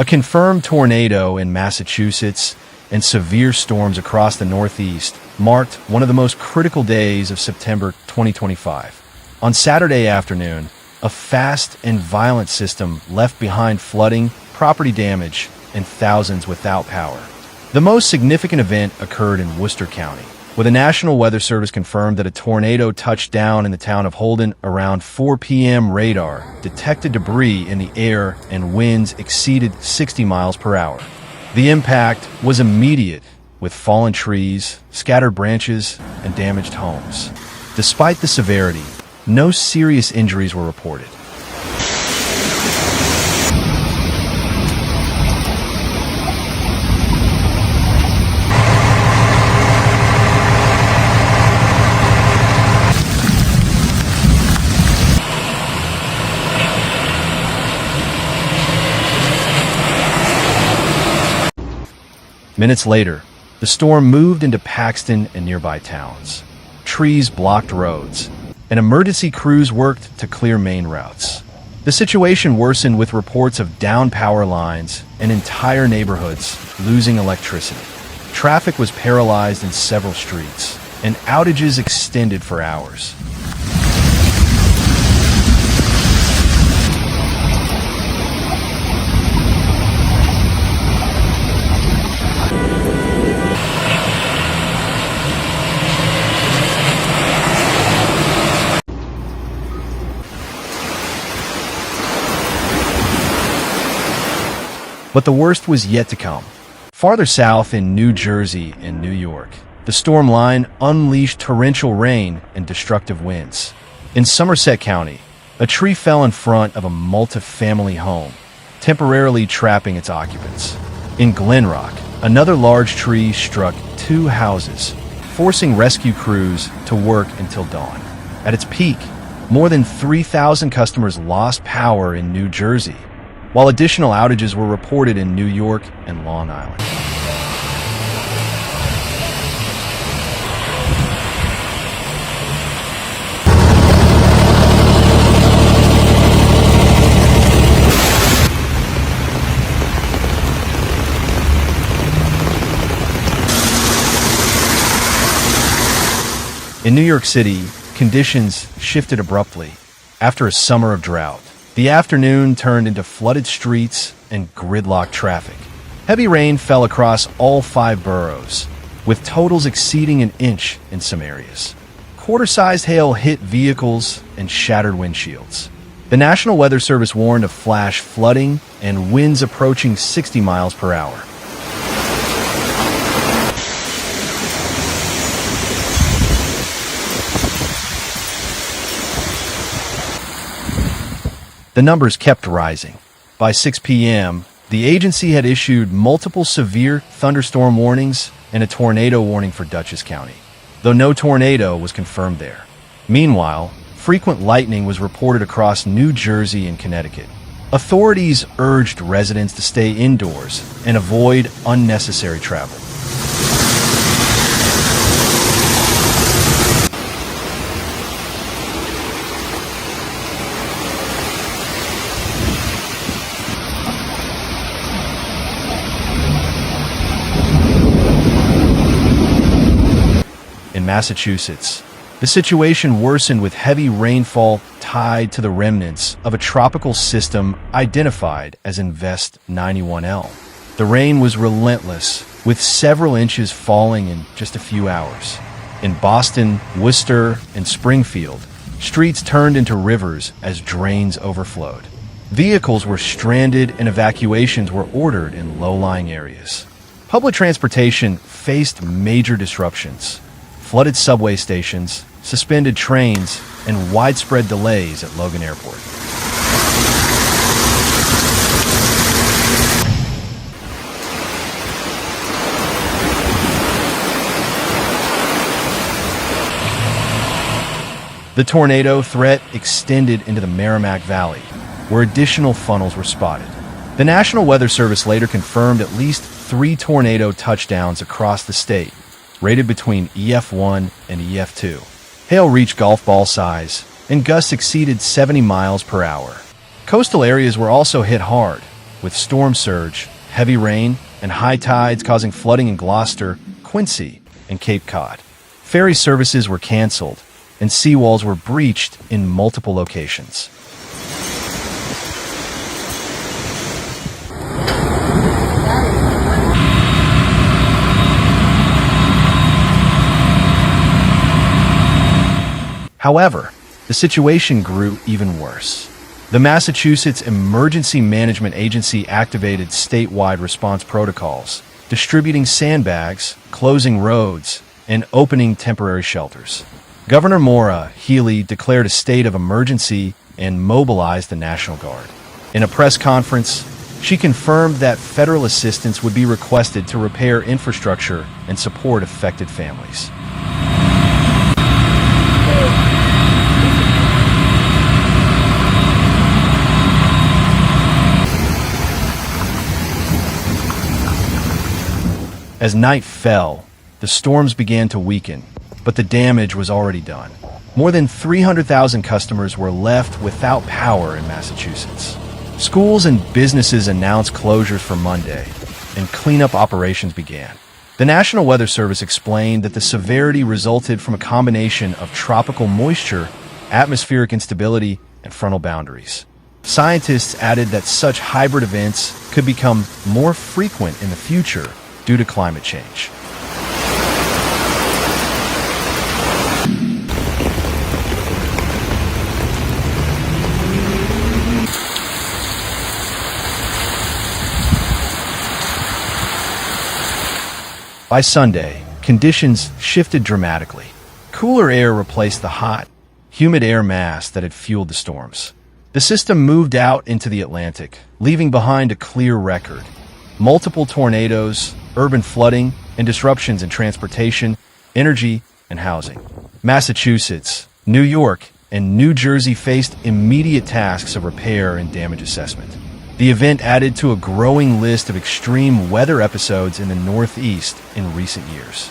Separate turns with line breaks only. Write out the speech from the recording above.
A confirmed tornado in Massachusetts and severe storms across the Northeast marked one of the most critical days of September 2025. On Saturday afternoon, a fast and violent system left behind flooding, property damage, and thousands without power. The most significant event occurred in Worcester County, where the National Weather Service confirmed that a tornado touched down in the town of Holden around 4 p.m. Radar detected debris in the air and winds exceeded 60 miles per hour. The impact was immediate, with fallen trees, scattered branches, and damaged homes. Despite the severity, no serious injuries were reported. Minutes later, the storm moved into Paxton and nearby towns. Trees blocked roads, and emergency crews worked to clear main routes. The situation worsened with reports of downed power lines and entire neighborhoods losing electricity. Traffic was paralyzed in several streets, and outages extended for hours. But the worst was yet to come. Farther south in New Jersey and New York, the storm line unleashed torrential rain and destructive winds. In Somerset County, a tree fell in front of a multi-family home, temporarily trapping its occupants. In Glen Rock, another large tree struck 2 houses, forcing rescue crews to work until dawn. At its peak, more than 3,000 customers lost power in New Jersey, while additional outages were reported in New York and Long Island. In New York City, conditions shifted abruptly. After a summer of drought, the afternoon turned into flooded streets and gridlocked traffic. Heavy rain fell across all 5 boroughs, with totals exceeding an inch in some areas. Quarter-sized hail hit vehicles and shattered windshields. The National Weather Service warned of flash flooding and winds approaching 60 miles per hour. The numbers kept rising. By 6 p.m., the agency had issued multiple severe thunderstorm warnings and a tornado warning for Dutchess County, though no tornado was confirmed there. Meanwhile, frequent lightning was reported across New Jersey and Connecticut. Authorities urged residents to stay indoors and avoid unnecessary travel. In Massachusetts, the situation worsened with heavy rainfall tied to the remnants of a tropical system identified as Invest 91L. The rain was relentless, with several inches falling in just a few hours. In Boston, Worcester, and Springfield, streets turned into rivers as drains overflowed. Vehicles were stranded and evacuations were ordered in low-lying areas. Public transportation faced major disruptions. Flooded subway stations, suspended trains, and widespread delays at Logan Airport. The tornado threat extended into the Merrimack Valley, where additional funnels were spotted. The National Weather Service later confirmed at least 3 tornado touchdowns across the state, rated between EF1 and EF2. Hail reached golf ball size, and gusts exceeded 70 miles per hour. Coastal areas were also hit hard, with storm surge, heavy rain, and high tides causing flooding in Gloucester, Quincy, and Cape Cod. Ferry services were canceled, and seawalls were breached in multiple locations. However, the situation grew even worse. The Massachusetts Emergency Management Agency activated statewide response protocols, distributing sandbags, closing roads, and opening temporary shelters. Governor Maura Healey declared a state of emergency and mobilized the National Guard. In a press conference, she confirmed that federal assistance would be requested to repair infrastructure and support affected families. As night fell, the storms began to weaken, but the damage was already done. More than 300,000 customers were left without power in Massachusetts. Schools and businesses announced closures for Monday, and cleanup operations began. The National Weather Service explained that the severity resulted from a combination of tropical moisture, atmospheric instability, and frontal boundaries. Scientists added that such hybrid events could become more frequent in the future due to climate change. By Sunday, conditions shifted dramatically. Cooler air replaced the hot, humid air mass that had fueled the storms. The system moved out into the Atlantic, leaving behind a clear record. Multiple tornadoes, urban flooding, and disruptions in transportation, energy, and housing. Massachusetts, New York, and New Jersey faced immediate tasks of repair and damage assessment. The event added to a growing list of extreme weather episodes in the Northeast in recent years.